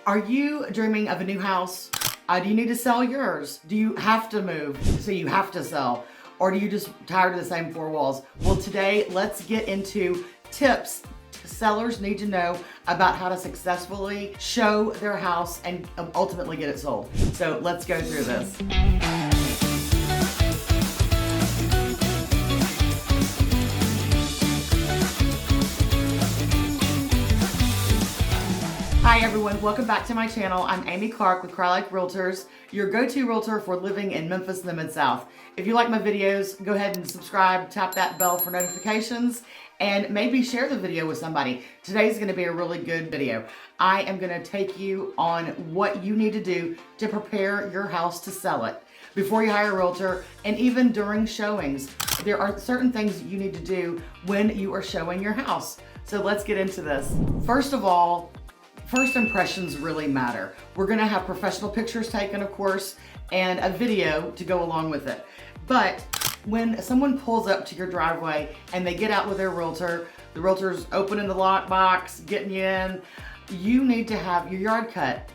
Are you dreaming of a new house? Do you need to sell yours? Do you have to move, so you have to sell? Or do you just tired of the same four walls? Well, today, let's get into tips sellers need to know about how to successfully show their house and ultimately get it sold. So let's go through this. Hi everyone, welcome back to my channel. I'm Amy Clark with Cry-Like Realtors, your go-to realtor for living in Memphis and the Mid-South. If you like my videos, go ahead and subscribe, tap that bell for notifications, and maybe share the video with somebody. Today's gonna be a really good video. I am gonna take you on what you need to do to prepare your house to sell it. Before you hire a realtor, and even during showings, there are certain things you need to do when you are showing your house. So let's get into this. First of all, first impressions really matter. We're gonna have professional pictures taken, of course, and a video to go along with it. But when someone pulls up to your driveway and they get out with their realtor, the realtor's opening the lockbox, getting you in, you need to have your yard cut.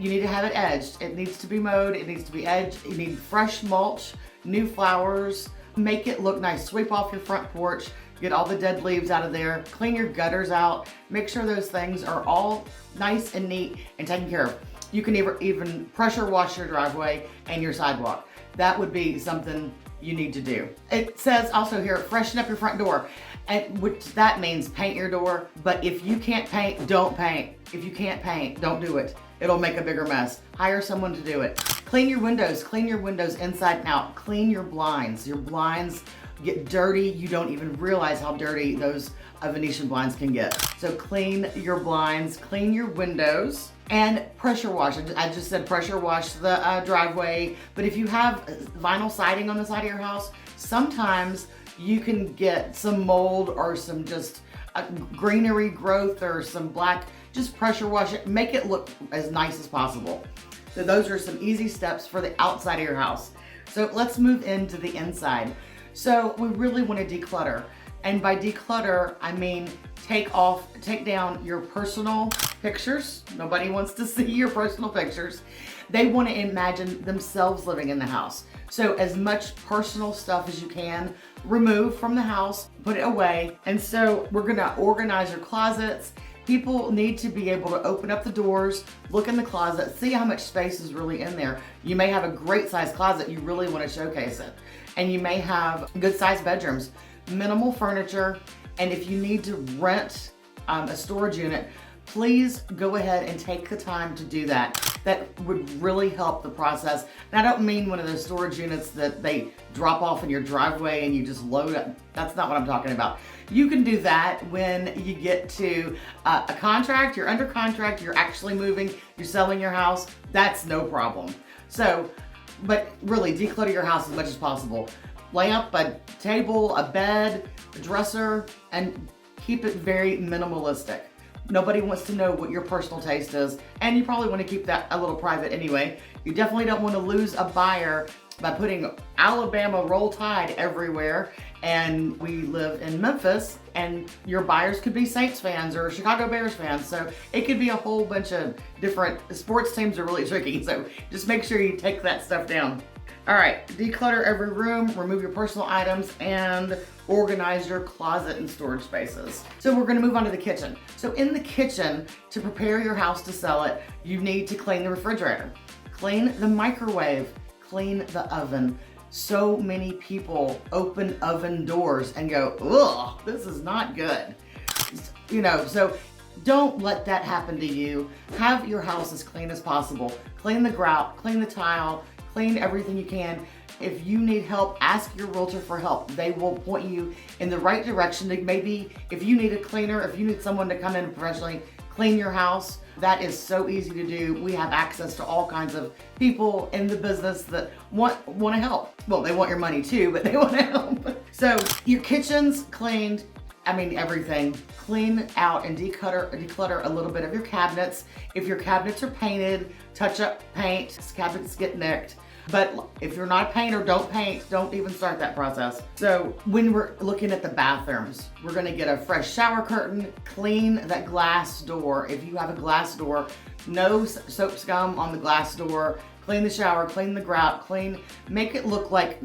You need to have it edged. It needs to be mowed, it needs to be edged. You need fresh mulch, new flowers, make it look nice. Sweep off your front porch, get all the dead leaves out of there, clean your gutters out, make sure those things are all nice and neat and taken care of. You can even pressure wash your driveway and your sidewalk. That would be something you need to do. It says also here, freshen up your front door, and which that means paint your door. But if you can't paint, don't paint. If you can't paint, don't do it. It'll make a bigger mess. Hire someone to do it. Clean your windows inside and out. Clean your blinds. Your blinds get dirty. You don't even realize how dirty those Venetian blinds can get. So clean your blinds, clean your windows, and pressure wash. I just said pressure wash the driveway, but if you have vinyl siding on the side of your house, sometimes you can get some mold or some just greenery growth or some black. Just pressure wash it, make it look as nice as possible. So those are some easy steps for the outside of your house. So let's move into the inside. So we really want to declutter. And by declutter, I mean take down your personal pictures. Nobody wants to see your personal pictures. They want to imagine themselves living in the house. So as much personal stuff as you can, remove from the house, put it away. And so we're gonna organize your closets. People need to be able to open up the doors, look in the closet, see how much space is really in there. You may have a great sized closet, you really want to showcase it. And you may have good sized bedrooms, minimal furniture, and if you need to rent a storage unit, please go ahead and take the time to do that. That would really help the process. And I don't mean one of those storage units that they drop off in your driveway and you just load it. That's not what I'm talking about. You can do that when you get to a contract, you're under contract, you're actually moving, you're selling your house, that's no problem. So, but really declutter your house as much as possible. Lay up a table, a bed, a dresser, and keep it very minimalistic. Nobody wants to know what your personal taste is, and you probably want to keep that a little private anyway. You definitely don't want to lose a buyer by putting Alabama Roll Tide everywhere, and we live in Memphis, and your buyers could be Saints fans or Chicago Bears fans, so it could be a whole bunch of different sports teams are really tricky, so just make sure you take that stuff down. All right, declutter every room, remove your personal items, and organize your closet and storage spaces. So we're gonna move on to the kitchen. So in the kitchen, to prepare your house to sell it, you need to clean the refrigerator, clean the microwave, clean the oven. So many people open oven doors and go, ugh, this is not good. You know, so don't let that happen to you. Have your house as clean as possible. Clean the grout, clean the tile, clean everything you can. If you need help, ask your realtor for help. They will point you in the right direction. Maybe if you need a cleaner, if you need someone to come in and professionally clean your house, that is so easy to do. We have access to all kinds of people in the business that want to help. Well, they want your money too, but they want to help. So your kitchen's cleaned. I mean, everything. Clean out and declutter a little bit of your cabinets. If your cabinets are painted, touch up paint. Cabinets get nicked. But if you're not a painter, don't paint. Don't even start that process. So when we're looking at the bathrooms, we're gonna get a fresh shower curtain, clean that glass door. If you have a glass door, no soap scum on the glass door. Clean the shower, clean the grout, make it look like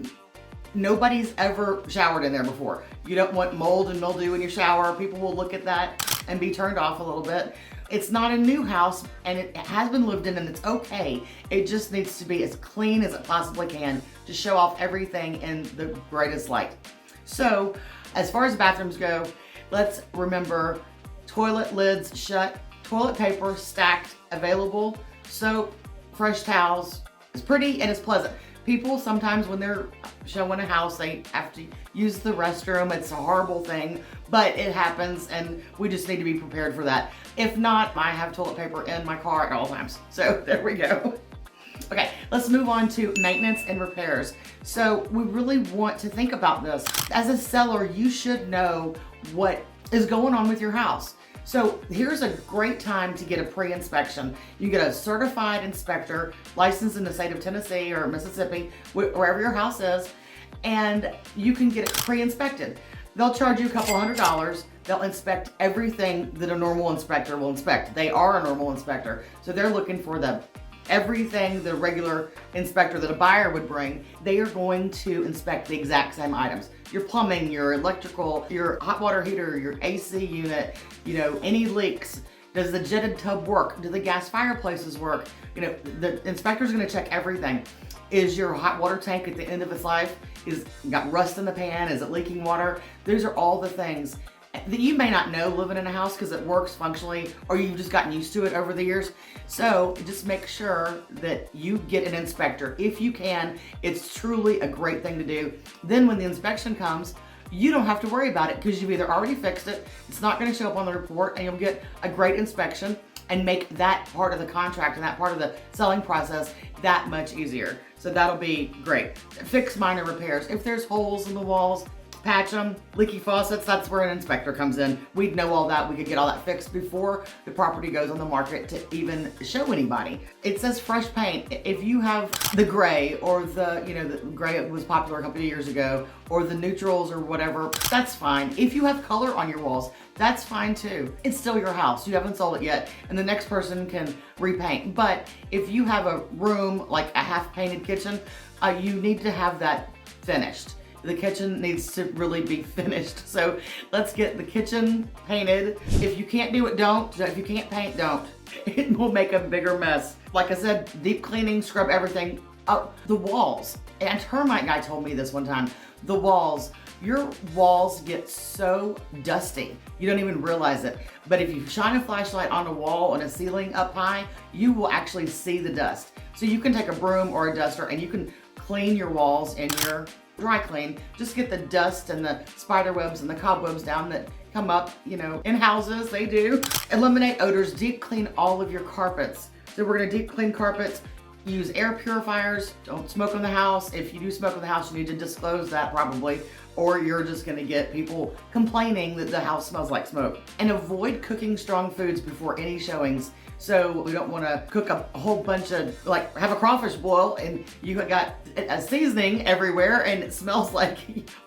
nobody's ever showered in there before. You don't want mold and mildew in your shower. People will look at that and be turned off a little bit. It's not a new house and it has been lived in and it's okay. It just needs to be as clean as it possibly can to show off everything in the greatest light. So as far as bathrooms go, let's remember toilet lids shut, toilet paper stacked, available, soap, fresh towels. It's pretty and it's pleasant. People sometimes when they're showing a house, they have to use the restroom. It's a horrible thing, but it happens and we just need to be prepared for that. If not, I have toilet paper in my car at all times. So there we go. Okay, let's move on to maintenance and repairs. So we really want to think about this. As a seller, you should know what is going on with your house. So here's a great time to get a pre-inspection. You get a certified inspector licensed in the state of Tennessee or Mississippi, wherever your house is, and you can get it pre-inspected. They'll charge you a couple $100. They'll inspect everything that a normal inspector will inspect. They are a normal inspector. So they're looking for everything the regular inspector that a buyer would bring. They are going to inspect the exact same items. Your plumbing, your electrical, your hot water heater, your AC unit, any leaks. Does the jetted tub work? Do the gas fireplaces work? The inspector's gonna check everything. Is your hot water tank at the end of its life? Got rust in the pan? Is it leaking water? Those are all the things that you may not know living in a house because it works functionally or you've just gotten used to it over the years. So just make sure that you get an inspector. If you can, it's truly a great thing to do. Then when the inspection comes, you don't have to worry about it because you've either already fixed it, it's not going to show up on the report, and you'll get a great inspection and make that part of the contract and that part of the selling process that much easier. So that'll be great. Fix minor repairs. If there's holes in the walls, patch them. Leaky faucets, that's where an inspector comes in. We'd know all that. We could get all that fixed before the property goes on the market to even show anybody. It says fresh paint. If you have the gray or the gray was popular a couple of years ago, or the neutrals or whatever, that's fine. If you have color on your walls, that's fine too. It's still your house. You haven't sold it yet, and the next person can repaint. But if you have a room, like a half painted kitchen, you need to have that finished. The kitchen needs to really be finished. So let's get the kitchen painted. If you can't do it, don't. If you can't paint, don't. It will make a bigger mess. Like I said, deep cleaning, scrub everything. The walls. And termite guy told me this one time. The walls. Your walls get so dusty. You don't even realize it. But if you shine a flashlight on a wall on a ceiling up high, you will actually see the dust. So you can take a broom or a duster and you can clean your walls in your dry clean. Just get the dust and the spider webs and the cobwebs down that come up, in houses, they do. Eliminate odors, deep clean all of your carpets. So we're gonna deep clean carpets, use air purifiers, don't smoke in the house. If you do smoke in the house, you need to disclose that probably, or you're just gonna get people complaining that the house smells like smoke. And avoid cooking strong foods before any showings. So we don't want to cook a whole bunch of, have a crawfish boil and you got a seasoning everywhere and it smells like,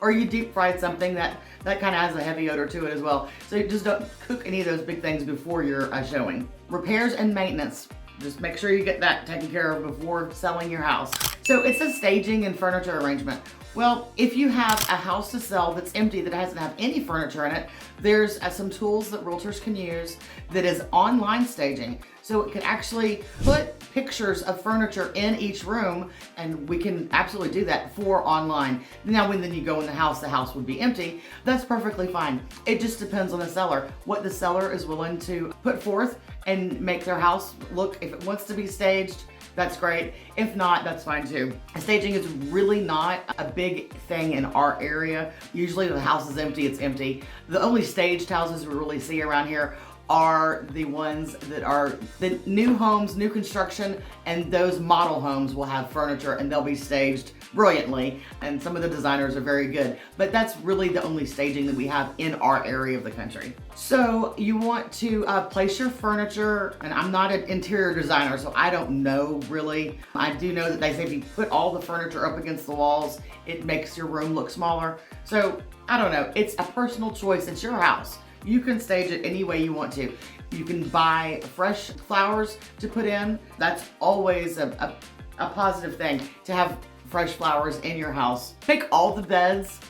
or you deep fried something that kind of has a heavy odor to it as well. So you just don't cook any of those big things before you're showing. Repairs and maintenance. Just make sure you get that taken care of before selling your house. So it says staging and furniture arrangement. Well, if you have a house to sell that's empty, that doesn't have any furniture in it, there's some tools that realtors can use that is online staging. So it can actually put pictures of furniture in each room, and we can absolutely do that for online. Now, when then you go in the house would be empty. That's perfectly fine. It just depends on the seller, what the seller is willing to put forth and make their house look. If it wants to be staged, that's great. If not, that's fine too. Staging is really not a big thing in our area. Usually the house is empty, it's empty. The only staged houses we really see around here are the ones that are the new homes, new construction, and those model homes will have furniture and they'll be staged brilliantly. And some of the designers are very good, but that's really the only staging that we have in our area of the country. So you want to place your furniture, and I'm not an interior designer, so I don't know really. I do know that they say if you put all the furniture up against the walls, it makes your room look smaller. So I don't know, it's a personal choice, it's your house. You can stage it any way you want to. You can buy fresh flowers to put in. That's always a positive thing, to have fresh flowers in your house. Pick all the beds,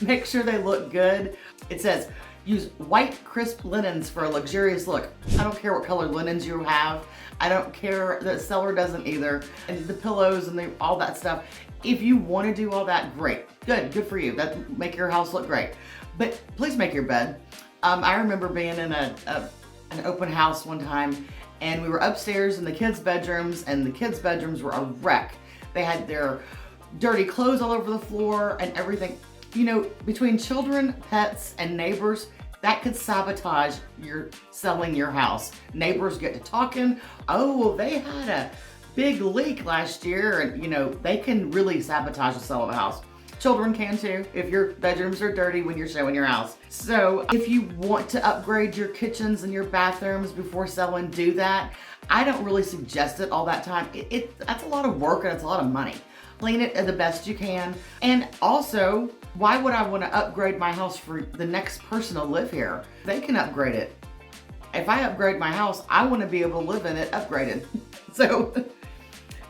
make sure they look good. It says, use white, crisp linens for a luxurious look. I don't care what color linens you have. I don't care, the seller doesn't either. And the pillows and all that stuff. If you want to do all that, great. Good for you. That make your house look great. But please make your bed. I remember being in an open house one time, and we were upstairs in the kids' bedrooms, and the kids' bedrooms were a wreck. They had their dirty clothes all over the floor and everything. You know, between children, pets, and neighbors, that could sabotage your selling your house. Neighbors get to talking. Oh, well, they had a big leak last year, and you know, they can really sabotage the sale of a house. Children can too, if your bedrooms are dirty when you're showing your house. So if you want to upgrade your kitchens and your bathrooms before selling, do that. I don't really suggest it all that time. That's a lot of work and it's a lot of money. Clean it the best you can. And also, why would I want to upgrade my house for the next person to live here? They can upgrade it. If I upgrade my house, I want to be able to live in it upgraded. So,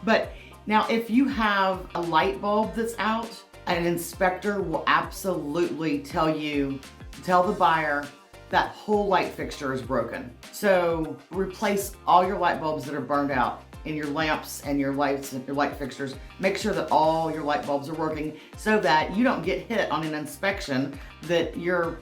but now if you have a light bulb that's out, an inspector will absolutely tell the buyer that whole light fixture is broken. So replace all your light bulbs that are burned out in your lamps and your lights and your light fixtures. Make sure that all your light bulbs are working so that you don't get hit on an inspection that your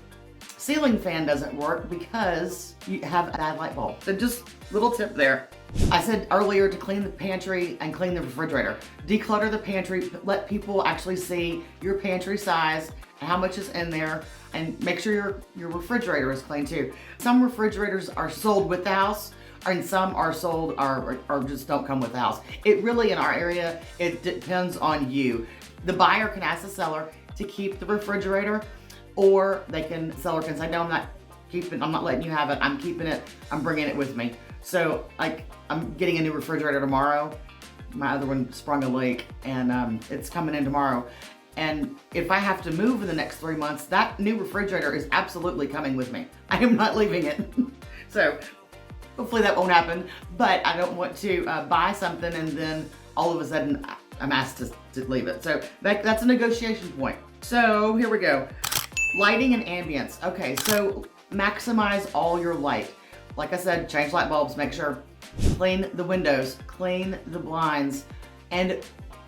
ceiling fan doesn't work because you have a bad light bulb. So just little tip there. I said earlier to clean the pantry and clean the refrigerator. Declutter the pantry, let people actually see your pantry size and how much is in there, and make sure your refrigerator is clean too. Some refrigerators are sold with the house, and some are sold or just don't come with the house. It really, in our area, it depends on you. The buyer can ask the seller to keep the refrigerator, or seller can say, no, I'm not letting you have it. I'm keeping it. I'm bringing it with me. So like, I'm getting a new refrigerator tomorrow. My other one sprung a leak, and it's coming in tomorrow. And if I have to move in the next 3 months, that new refrigerator is absolutely coming with me. I am not leaving it. So hopefully that won't happen, but I don't want to buy something and then all of a sudden I'm asked to leave it. So that's a negotiation point. So here we go. Lighting and ambience. Okay, so maximize all your light. Like I said, change light bulbs, make sure, clean the windows, clean the blinds, and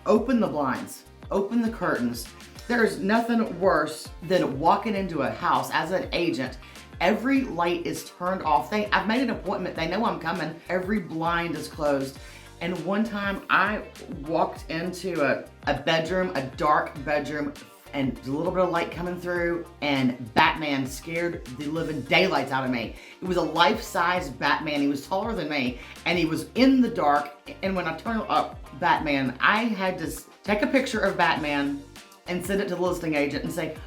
open the blinds, open the curtains. There's nothing worse than walking into a house as an agent. Every light is turned off. I've made an appointment, they know I'm coming. Every blind is closed. And one time I walked into a bedroom, a dark bedroom, and there's a little bit of light coming through, and Batman scared the living daylights out of me. It was a life-size Batman. He was taller than me, and he was in the dark. And when I turned up Batman, I had to take a picture of Batman and send it to the listing agent and say,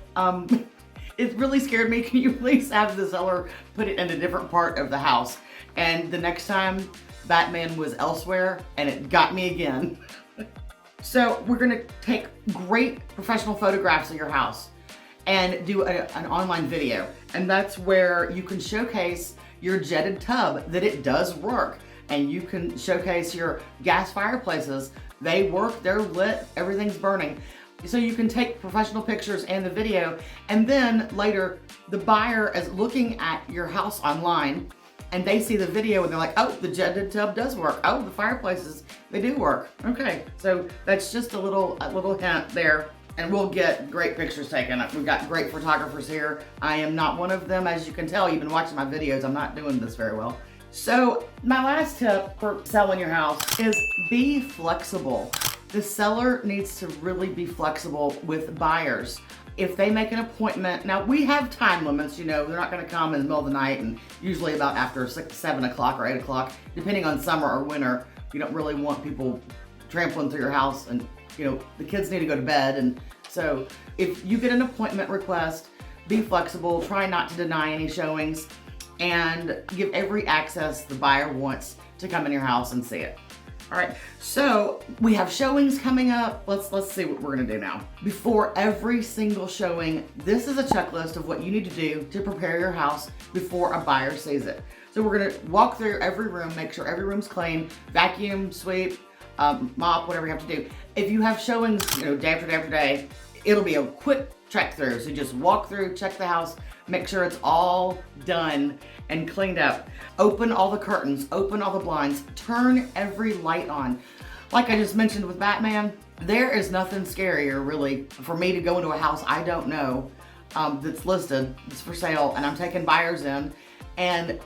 it really scared me. Can you please have the seller put it in a different part of the house? And the next time, Batman was elsewhere, and it got me again. So we're gonna take great professional photographs of your house and do an online video. And that's where you can showcase your jetted tub, that it does work. And you can showcase your gas fireplaces. They work, they're lit, everything's burning. So you can take professional pictures and the video, and then later the buyer is looking at your house online and they see the video and they're like, oh, the jetted tub does work. Oh, the fireplaces, they do work. Okay, so that's just a little hint there, and we'll get great pictures taken. We've got great photographers here. I am not one of them. As you can tell, you've been watching my videos, I'm not doing this very well. So my last tip for selling your house is be flexible. The seller needs to really be flexible with buyers. If they make an appointment, now we have time limits, they're not gonna come in the middle of the night, and usually about after 6, 7 o'clock or 8 o'clock, depending on summer or winter. You don't really want people trampling through your house, and the kids need to go to bed. And so if you get an appointment request, be flexible, try not to deny any showings, and give every access the buyer wants to come in your house and see it. All right, so we have showings coming up. Let's see what we're gonna do now. Before every single showing, this is a checklist of what you need to do to prepare your house before a buyer sees it. So we're gonna walk through every room, make sure every room's clean, vacuum, sweep, mop, whatever you have to do. If you have showings, day after day after day, it'll be a quick check through. So just walk through, check the house, make sure it's all done and cleaned up. Open all the curtains, open all the blinds, turn every light on. Like I just mentioned with Batman, there is nothing scarier really for me to go into a house I don't know that's listed, it's for sale, and I'm taking buyers in, and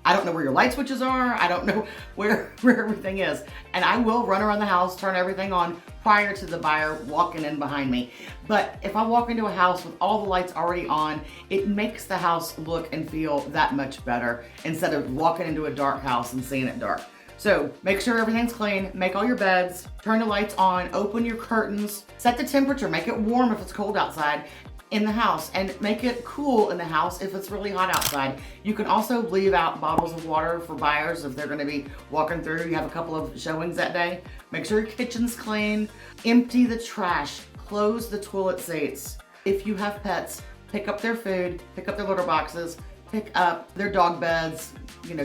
I don't know where your light switches are. I don't know where everything is. And I will run around the house, turn everything on prior to the buyer walking in behind me. But if I walk into a house with all the lights already on, it makes the house look and feel that much better instead of walking into a dark house and seeing it dark. So make sure everything's clean, make all your beds, turn the lights on, open your curtains, set the temperature, make it warm if it's cold outside in the house, and make it cool in the house if it's really hot outside. You can also leave out bottles of water for buyers if they're gonna be walking through. You have a couple of showings that day. Make sure your kitchen's clean, empty the trash, close the toilet seats. If you have pets, pick up their food, pick up their litter boxes, pick up their dog beds,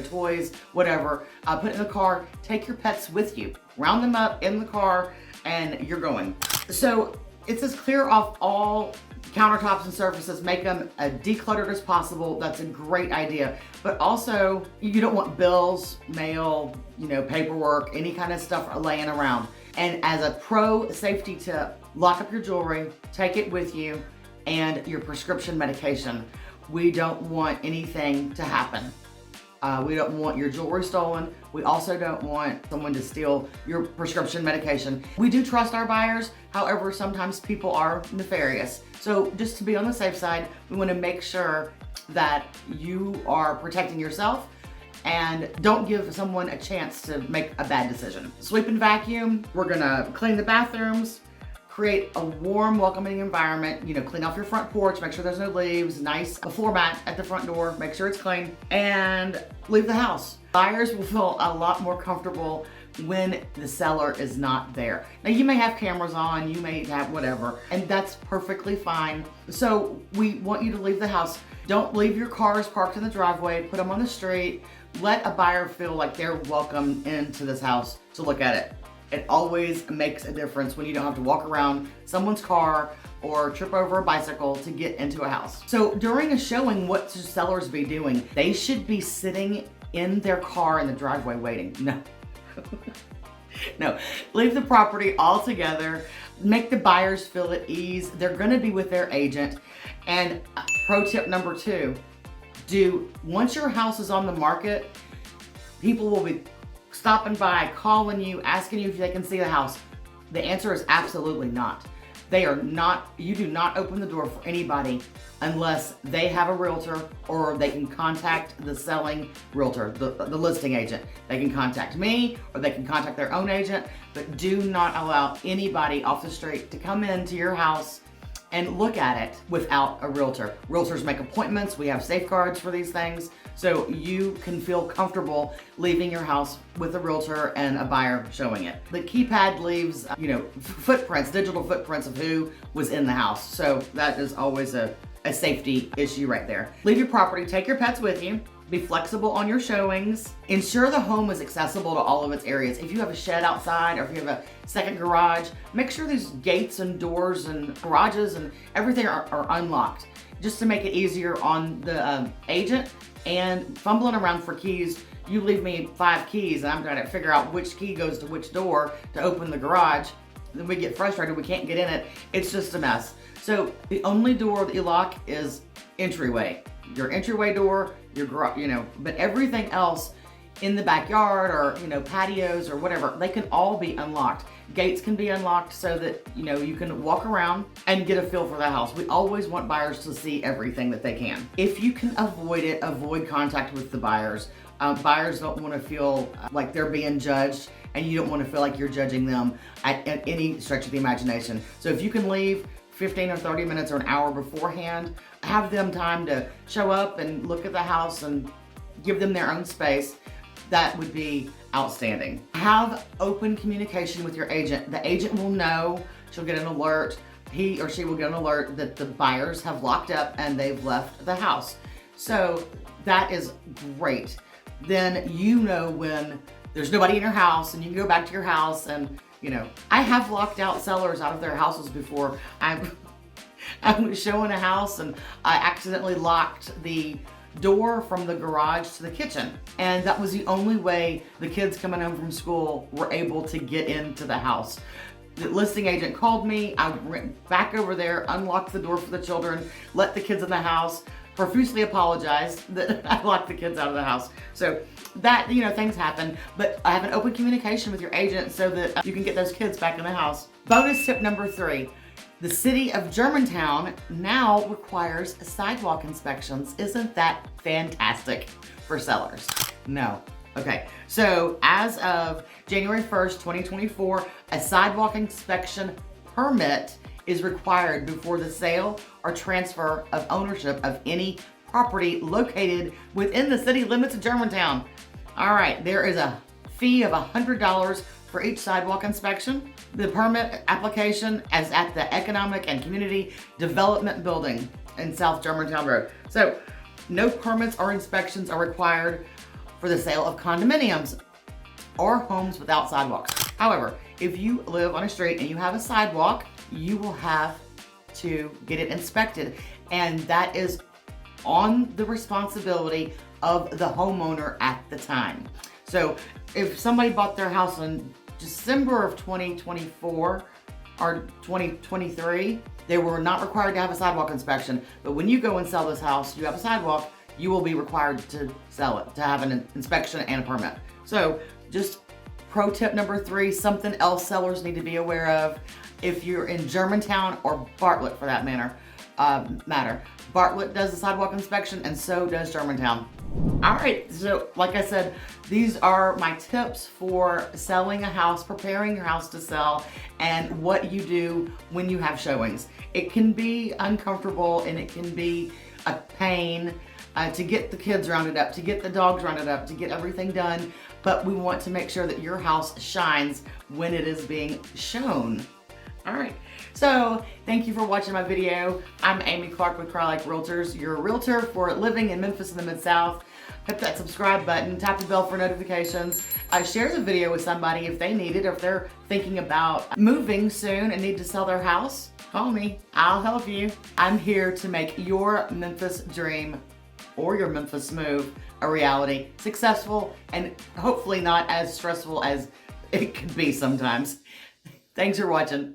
toys, whatever. Put it in the car, take your pets with you, round them up in the car, and you're going. So it says clear off all countertops and surfaces, make them as decluttered as possible. That's a great idea. But also, you don't want bills, mail, paperwork, any kind of stuff laying around. And as a pro safety tip, lock up your jewelry, take it with you, and your prescription medication. We don't want anything to happen. We don't want your jewelry stolen. We also don't want someone to steal your prescription medication. We do trust our buyers. However, sometimes people are nefarious. So just to be on the safe side, we want to make sure that you are protecting yourself and don't give someone a chance to make a bad decision. Sweep and vacuum. We're gonna clean the bathrooms, create a warm, welcoming environment. Clean off your front porch, make sure there's no leaves, nice a floor mat at the front door, make sure it's clean, and leave the house. Buyers will feel a lot more comfortable when the seller is not there. Now you may have cameras on, you may have whatever, and that's perfectly fine. So we want you to leave the house. Don't leave your cars parked in the driveway, put them on the street. Let a buyer feel like they're welcome into this house to look at it. It always makes a difference when you don't have to walk around someone's car or trip over a bicycle to get into a house. So during a showing, what should sellers be doing? They should be sitting in their car in the driveway waiting. No. No, leave the property altogether. Make the buyers feel at ease. They're gonna be with their agent. And pro tip number 2, once your house is on the market, people will be stopping by, calling you, asking you if they can see the house. The answer is absolutely not. You do not open the door for anybody unless they have a realtor or they can contact the selling realtor, the listing agent. They can contact me or they can contact their own agent, but do not allow anybody off the street to come into your house and look at it without a realtor. Realtors make appointments. We have safeguards for these things, so you can feel comfortable leaving your house with a realtor and a buyer showing it. The keypad leaves, footprints, digital footprints of who was in the house. So that is always a safety issue right there. Leave your property, take your pets with you. Be flexible on your showings. Ensure the home is accessible to all of its areas. If you have a shed outside or if you have a second garage, make sure these gates and doors and garages and everything are unlocked, just to make it easier on the agent. And fumbling around for keys, you leave me 5 keys and I'm trying to figure out which key goes to which door to open the garage. Then we get frustrated, we can't get in it. It's just a mess. So the only door that you lock is entryway. Your entryway door, your garage, but everything else in the backyard or, patios or whatever, they can all be unlocked. Gates can be unlocked so that, you can walk around and get a feel for the house. We always want buyers to see everything that they can. If you can avoid it, avoid contact with the buyers. Buyers don't want to feel like they're being judged, and you don't want to feel like you're judging them at any stretch of the imagination. So if you can leave 15 or 30 minutes or an hour beforehand, have them time to show up and look at the house and give them their own space, that would be outstanding. Have open communication with your agent. The agent will know, she'll get an alert, he or she will get an alert that the buyers have locked up and they've left the house. So that is great. Then when there's nobody in your house and you can go back to your house and, I have locked out sellers out of their houses before. I was showing a house and I accidentally locked the door from the garage to the kitchen. And that was the only way the kids coming home from school were able to get into the house. The listing agent called me, I went back over there, unlocked the door for the children, let the kids in the house, profusely apologized that I locked the kids out of the house. So that, things happen, but I have an open communication with your agent so that you can get those kids back in the house. Bonus tip number 3. The city of Germantown now requires sidewalk inspections. Isn't that fantastic for sellers? No. Okay, so as of January 1st, 2024, a sidewalk inspection permit is required before the sale or transfer of ownership of any property located within the city limits of Germantown. All right, there is a fee of $100 for each sidewalk inspection. The permit application is at the Economic and Community Development Building in South Germantown Road. So no permits or inspections are required for the sale of condominiums or homes without sidewalks. However, if you live on a street and you have a sidewalk, you will have to get it inspected, and that is on the responsibility of the homeowner at the time. So if somebody bought their house in December of 2024 or 2023, they were not required to have a sidewalk inspection. But when you go and sell this house, you have a sidewalk, you will be required to sell it, to have an inspection and a permit. So just pro tip number 3, something else sellers need to be aware of. If you're in Germantown or Bartlett for that matter, Bartlett does the sidewalk inspection and so does Germantown. All right, so like I said, these are my tips for selling a house, preparing your house to sell, and what you do when you have showings. It can be uncomfortable and it can be a pain to get the kids rounded up, to get the dogs rounded up, to get everything done, but we want to make sure that your house shines when it is being shown. All right, so thank you for watching my video. I'm Amy Clark with Like Realtors, your realtor for living in Memphis in the Mid-South. Hit that subscribe button, tap the bell for notifications. Share the video with somebody if they need it, or if they're thinking about moving soon and need to sell their house. Call me, I'll help you. I'm here to make your Memphis dream or your Memphis move a reality, successful, and hopefully not as stressful as it can be sometimes. Thanks for watching.